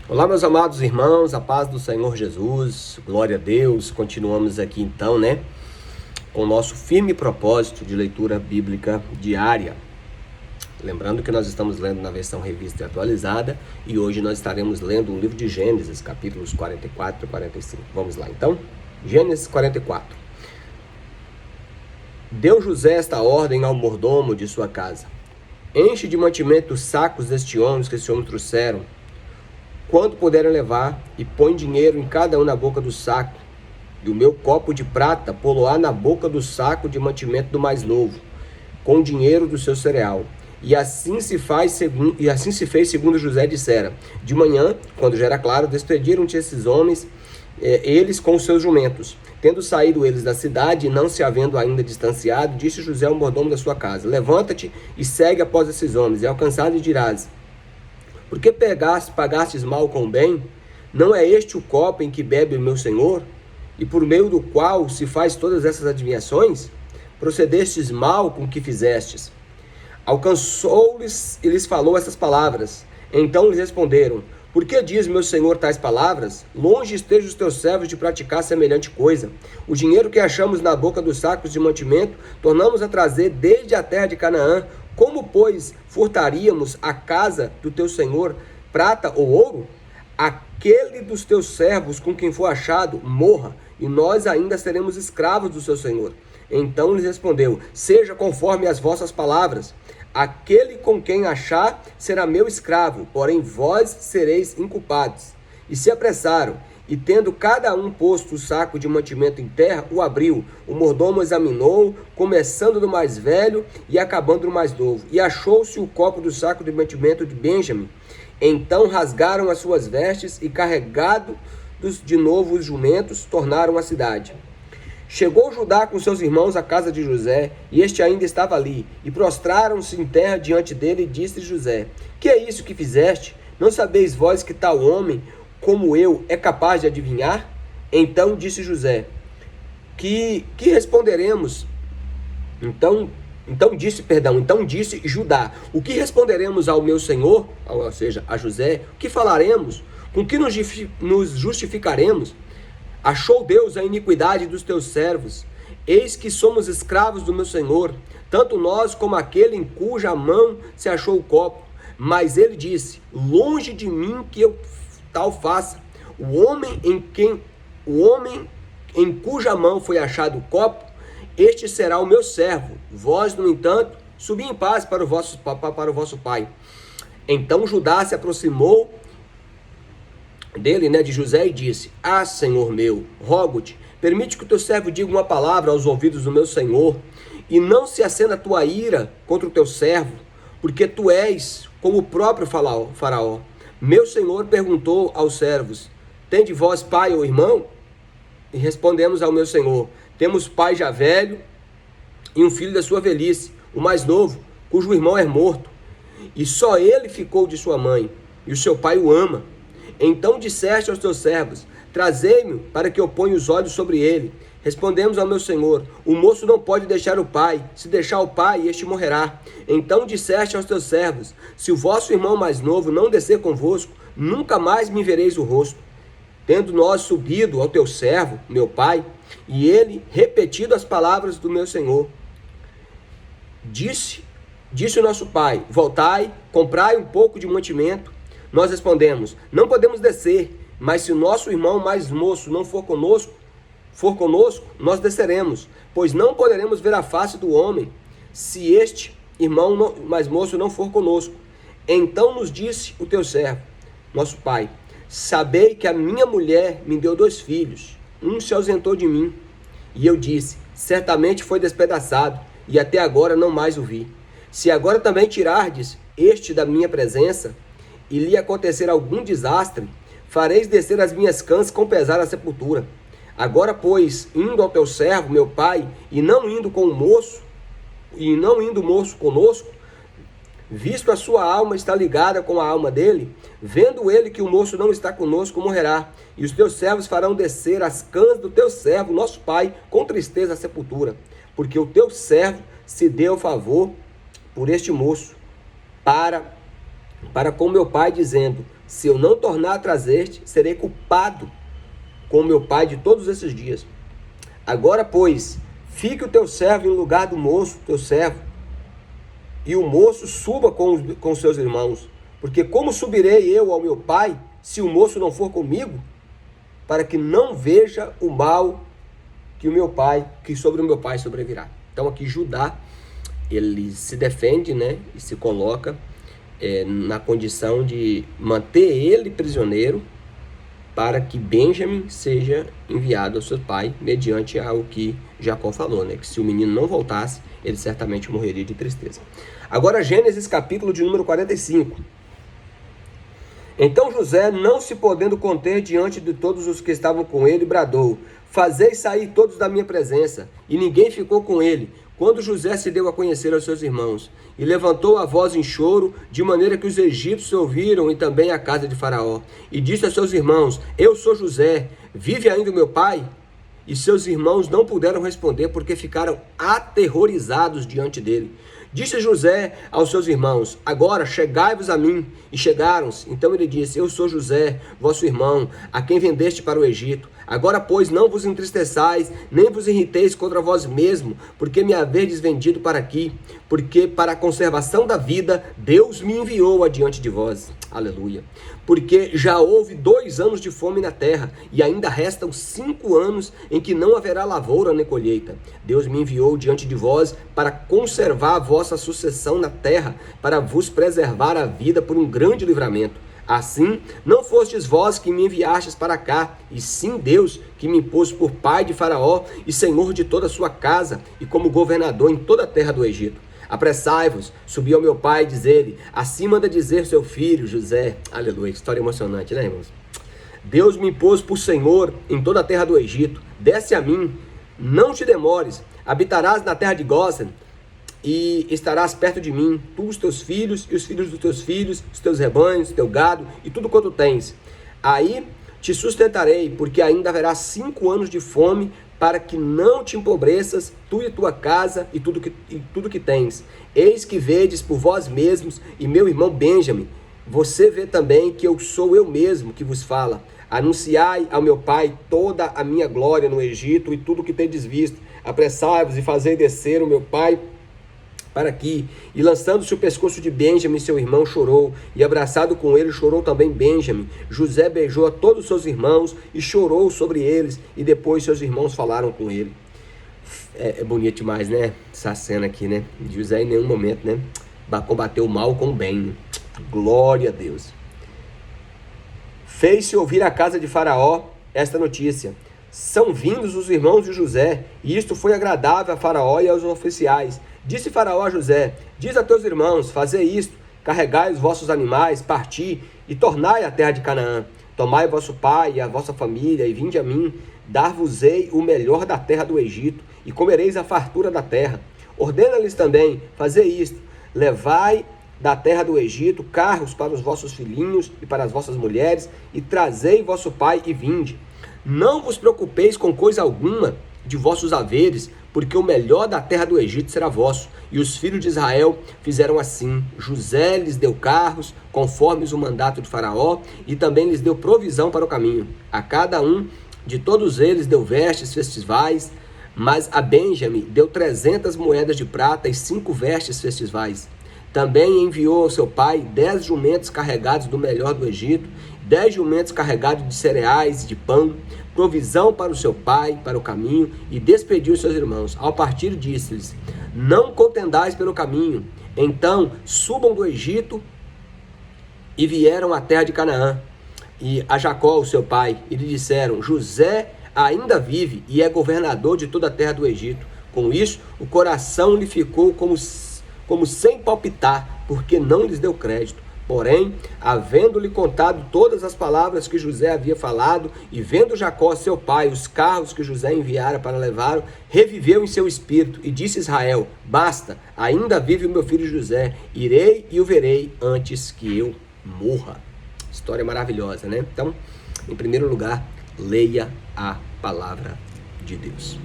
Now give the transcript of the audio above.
Olá, meus amados irmãos, a paz do Senhor Jesus, glória a Deus. Continuamos aqui então, com o nosso firme propósito de leitura bíblica diária. Lembrando que nós estamos lendo na versão revista e atualizada e hoje nós estaremos lendo o livro de Gênesis, capítulos 44 e 45. Vamos lá então? Gênesis 44. Deu José esta ordem ao mordomo de sua casa: enche de mantimento os sacos deste homem que esse homem trouxeram, quanto puderem levar, e põe dinheiro em cada um na boca do saco, e o meu copo de prata pô-lo-á na boca do saco de mantimento do mais novo, com o dinheiro do seu cereal. E assim se fez segundo José dissera. De manhã, quando já era claro, despediram-se esses homens, eles com os seus jumentos. Tendo saído eles da cidade, e não se havendo ainda distanciado, disse José ao mordomo da sua casa: levanta-te e segue após esses homens, e alcançado dirás: por que pagastes mal com o bem? Não é este o copo em que bebe o meu senhor, e por meio do qual se faz todas essas adivinhações? Procedestes mal com o que fizestes. Alcançou-lhes e lhes falou essas palavras. Então lhes responderam: por que diz meu senhor tais palavras? Longe estejam os teus servos de praticar semelhante coisa. O dinheiro que achamos na boca dos sacos de mantimento, tornamos a trazer desde a terra de Canaã. Como, pois, furtaríamos a casa do teu senhor prata ou ouro? Aquele dos teus servos com quem for achado, morra, e nós ainda seremos escravos do seu senhor. Então lhes respondeu: seja conforme as vossas palavras. Aquele com quem achar será meu escravo, porém vós sereis inculpados. E se apressaram, e tendo cada um posto o saco de mantimento em terra, o abriu. O mordomo examinou, começando do mais velho e acabando do mais novo. E achou-se o copo do saco de mantimento de Benjamim. Então rasgaram as suas vestes e, carregados de novo os jumentos, tornaram à cidade. Chegou Judá com seus irmãos à casa de José, e este ainda estava ali. E prostraram-se em terra diante dele, e disse José: que é isso que fizeste? Não sabeis vós que tal homem como eu é capaz de adivinhar? Então disse José: que responderemos? Então disse Judá: o que responderemos ao meu senhor, ou seja, a José? O que falaremos? Com que nos justificaremos? Achou Deus a iniquidade dos teus servos. Eis que somos escravos do meu senhor, tanto nós como aquele em cuja mão se achou o copo. Mas ele disse: longe de mim que eu tal faça. O homem em cuja mão foi achado o copo, este será o meu servo. Vós, no entanto, subi em paz para o vosso pai. Então Judá se aproximou dele, de José, e disse: ah, senhor meu, rogo-te, permite que o teu servo diga uma palavra aos ouvidos do meu senhor, e não se acenda a tua ira contra o teu servo, porque tu és como o próprio faraó. Meu senhor perguntou aos servos: tende vós pai ou irmão? E respondemos ao meu senhor: temos pai já velho e um filho da sua velhice, o mais novo, cujo irmão é morto, e só ele ficou de sua mãe, e o seu pai o ama. Então disseste aos teus servos: trazei-me para que eu ponha os olhos sobre ele. Respondemos ao meu senhor: o moço não pode deixar o pai. Se deixar o pai, este morrerá. Então disseste aos teus servos: se o vosso irmão mais novo não descer convosco, nunca mais me vereis o rosto. Tendo nós subido ao teu servo, meu pai, e ele repetido as palavras do meu senhor, disse o nosso pai: voltai, comprai um pouco de mantimento. Nós respondemos: não podemos descer, mas se o nosso irmão mais moço não for conosco, nós desceremos, pois não poderemos ver a face do homem, se este irmão mais moço não for conosco. Então nos disse o teu servo, nosso pai: sabei que a minha mulher me deu 2 filhos, um se ausentou de mim. E eu disse: certamente foi despedaçado, e até agora não mais o vi. Se agora também tirardes este da minha presença, e lhe acontecer algum desastre, fareis descer as minhas cãs com pesar à sepultura. Agora, pois, indo ao teu servo, meu pai, e não indo o moço conosco, visto a sua alma está ligada com a alma dele, vendo ele que o moço não está conosco, morrerá. E os teus servos farão descer as cãs do teu servo, nosso pai, com tristeza à sepultura. Porque o teu servo se deu favor por este moço, para para com meu pai, dizendo: se eu não tornar a trazer-te, serei culpado com meu pai de todos esses dias. Agora, pois, fique o teu servo em lugar do moço, teu servo, e o moço suba com os seus irmãos. Porque como subirei eu ao meu pai, se o moço não for comigo? Para que não veja o mal que sobre o meu pai sobrevirá. Então aqui Judá, ele se defende, né, e se coloca na condição de manter ele prisioneiro para que Benjamim seja enviado ao seu pai, mediante ao que Jacó falou, né, que se o menino não voltasse, ele certamente morreria de tristeza. Agora Gênesis capítulo de número 45. Então José, não se podendo conter diante de todos os que estavam com ele, bradou: fazei sair todos da minha presença. E ninguém ficou com ele, quando José se deu a conhecer aos seus irmãos. E levantou a voz em choro, de maneira que os egípcios ouviram, e também a casa de Faraó. E disse a seus irmãos: eu sou José, vive ainda o meu pai? E seus irmãos não puderam responder, porque ficaram aterrorizados diante dele. Disse José aos seus irmãos: agora chegai-vos a mim. E chegaram-se. Então ele disse: eu sou José, vosso irmão, a quem vendeste para o Egito. Agora, pois, não vos entristeçais, nem vos irriteis contra vós mesmo, porque me haverdes vendido para aqui, porque para a conservação da vida Deus me enviou adiante de vós. Aleluia. Porque já houve 2 anos de fome na terra, e ainda restam 5 anos em que não haverá lavoura nem colheita. Deus me enviou diante de vós para conservar a vossa sucessão na terra, para vos preservar a vida por um grande livramento. Assim, não fostes vós que me enviastes para cá, e sim Deus, que me impôs por pai de Faraó e senhor de toda a sua casa, e como governador em toda a terra do Egito. Apressai-vos, subi ao meu pai, diz ele, assim manda dizer seu filho José. Aleluia, que história emocionante, né, irmãos? Deus me impôs por senhor em toda a terra do Egito. Desce a mim, não te demores, habitarás na terra de Gósen, e estarás perto de mim, tu, os teus filhos, e os filhos dos teus filhos, os teus rebanhos, teu gado, e tudo quanto tens. Aí te sustentarei, porque ainda haverá 5 anos de fome, para que não te empobreças, tu e tua casa, e tudo que tens. Eis que vedes por vós mesmos, e meu irmão Benjamim, você vê também que eu sou eu mesmo que vos fala. Anunciai ao meu pai toda a minha glória no Egito, e tudo que tendes visto. Apressai-vos e fazei descer o meu pai para aqui. E lançando-se o pescoço de Benjamim, seu irmão, chorou, e abraçado com ele chorou também Benjamim. José beijou a todos os seus irmãos e chorou sobre eles, e depois seus irmãos falaram com ele. É bonito demais, né? Essa cena aqui, né? José em nenhum momento, né, combateu o mal com o bem, né? Glória a Deus. Fez-se ouvir a casa de Faraó esta notícia: são vindos os irmãos de José, e isto foi agradável a Faraó e aos oficiais. Disse Faraó a José: diz a teus irmãos, fazei isto, carregai os vossos animais, parti, e tornai a terra de Canaã. Tomai vosso pai e a vossa família, e vinde a mim, dar-vos-ei o melhor da terra do Egito, e comereis a fartura da terra. Ordena-lhes também, fazei isto, levai da terra do Egito carros para os vossos filhinhos e para as vossas mulheres, e trazei vosso pai e vinde. Não vos preocupeis com coisa alguma de vossos haveres, porque o melhor da terra do Egito será vosso. E os filhos de Israel fizeram assim. José lhes deu carros, conforme o mandato de Faraó, e também lhes deu provisão para o caminho. A cada um de todos eles deu vestes festivais, mas a Benjamim deu 300 moedas de prata e 5 vestes festivais. Também enviou ao seu pai 10 jumentos carregados do melhor do Egito, 10 jumentos carregados de cereais e de pão, provisão para o seu pai, para o caminho, e despediu seus irmãos. Ao partir, disse-lhes: não contendais pelo caminho. Então subam do Egito, e vieram à terra de Canaã, e a Jacó, o seu pai, e lhe disseram: José ainda vive, e é governador de toda a terra do Egito. Com isso, o coração lhe ficou como sem palpitar, porque não lhes deu crédito. Porém, havendo-lhe contado todas as palavras que José havia falado, e vendo Jacó, seu pai, os carros que José enviara para levá-lo, reviveu em seu espírito, e disse Israel: basta, ainda vive o meu filho José, irei e o verei antes que eu morra. História maravilhosa, né? Então, em primeiro lugar, leia a palavra de Deus.